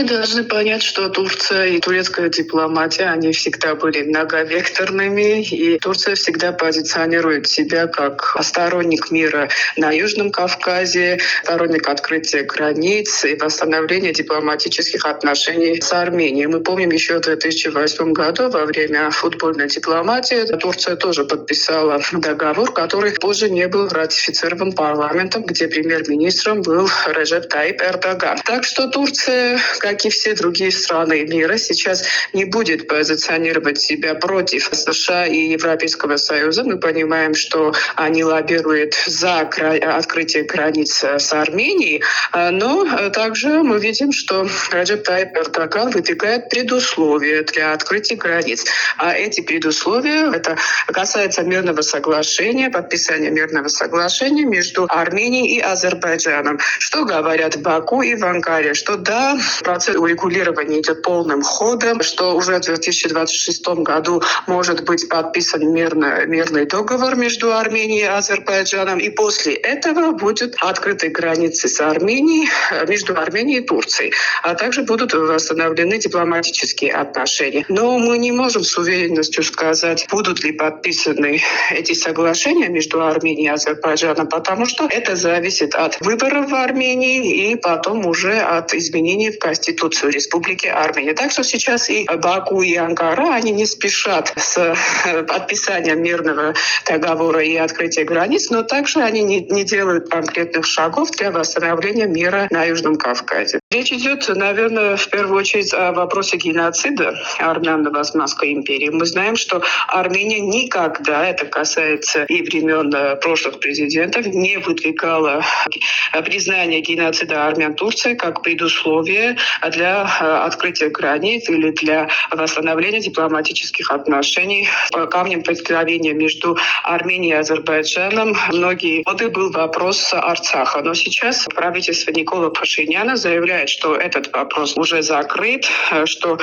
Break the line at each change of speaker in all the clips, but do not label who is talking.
должны понять, что Турция и турецкая дипломатия, они всегда были многовекторными, и Турция всегда позиционирует себя как сторонник мира на Южном Кавказе, сторонник открытия границ и восстановления дипломатических отношений с Арменией. Мы помним еще в 2008 году во время футбольной дипломатии Турция тоже подписала договор, который позже не был ратифицирован парламентом, где премьер-министром был Реджеп Тайип Эрдоган. Так что Турция, как и все другие страны мира, сейчас не будет позиционировать себя против США и Европейского Союза. Мы понимаем, что они лоббируют за открытие границ с Арменией, но также мы видим, что Реджеп Тайип Эрдоган выдвигает предусловия для открытия границ. А эти предусловия, это касается мирного соглашения, подписания мирного соглашения между Арменией и Азербайджаном. Что говорят в Баку и в Анкаре? Что да, процесс урегулирования идет полным ходом, что уже в 2026 году может быть подписан мирный договор между Арменией и Азербайджаном, и после этого будут открыты границы с Арменией, между Арменией и Турцией, а также будут восстановлены дипломатические отношения. Но мы не можем с уверенностью сказать, будут ли подписаны эти соглашения между Арменией и Азербайджаном, потому что это зависит от выборов в Армении и потом уже от изменений в Конституцию Республики Армения. Так что сейчас и Баку, и Анкара, они не спешат с подписанием мирного договора и открытия границ, но также они не делают конкретных шагов для восстановления мира на Южном Кавказе. Речь идет, наверное, в первую очередь о вопросе геноцида армян в Османской империи. Мы знаем, что Армения никогда, это касается и времен прошлых президентов, не выдвигала признание геноцида армян Турции как предусловие для открытия границ или для восстановления дипломатических отношений. Камнем преткновения между Арменией и Азербайджаном многие годы был вопрос Арцаха. Но сейчас правительство Никола Пашиняна заявляет, что этот вопрос уже закрыт, что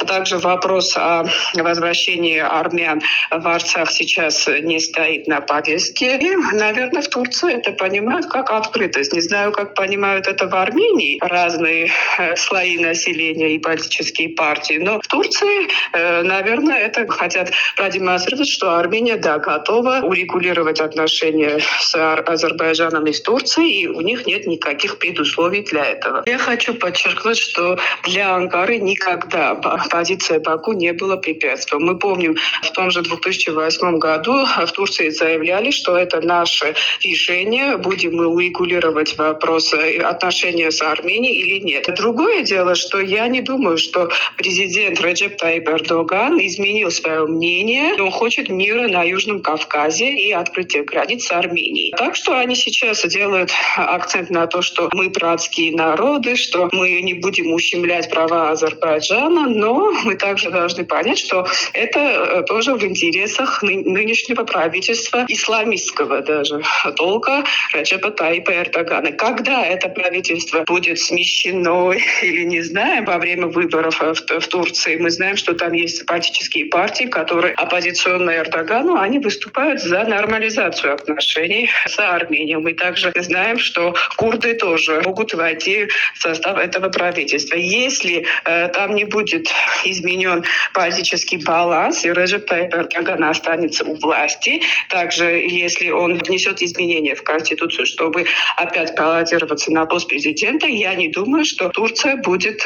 также вопрос о возвращении армян в Арцах сейчас не стоит на повестке. И, наверное, в Турции это понимают как открытость. Не знаю, как понимают это в Армении разные слои населения и политические партии, но в Турции, наверное, это хотят продемонстрировать, что Армения, да, готова урегулировать отношения с Азербайджаном и с Турцией, и у них нет никаких предусловий для этого. Я хочу подчеркнуть, что для Анкары никогда позиция Баку не была препятствием. Мы помним, в том же 2008 году в Турции заявляли, что это наше решение, будем мы урегулировать вопрос отношения с Арменией или нет. Другое дело, что я не думаю, что президент Реджеп Тайип Эрдоган изменил свое мнение. Он хочет мира на Южном Кавказе и открытия границ с Арменией. Так что они сейчас делают акцент на то, что мы братские народы, что мы не будем ущемлять права Азербайджана, но мы также должны понять, что это тоже в интересах нынешнего правительства исламистского даже толка Реджепа Тайипа Эрдогана. Когда это правительство будет смещено или не знаем, во время выборов в Турции, мы знаем, что там есть политические партии, которые оппозиционные Эрдогану, они выступают за нормализацию отношений с Арменией. Мы также знаем, что курды тоже могут войти в состав этого правительства. Если там не будет изменен политический баланс, и Реджеп Тайип Эрдоган останется у власти, также если он внесет изменения в Конституцию, чтобы опять баллотироваться на пост президента, я не думаю, что Турция будет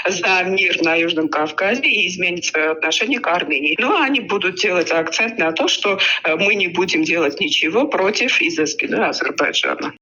за мир на Южном Кавказе и изменит свое отношение к Армении. Но они будут делать акцент на то, что мы не будем делать ничего против и за спиной Азербайджана.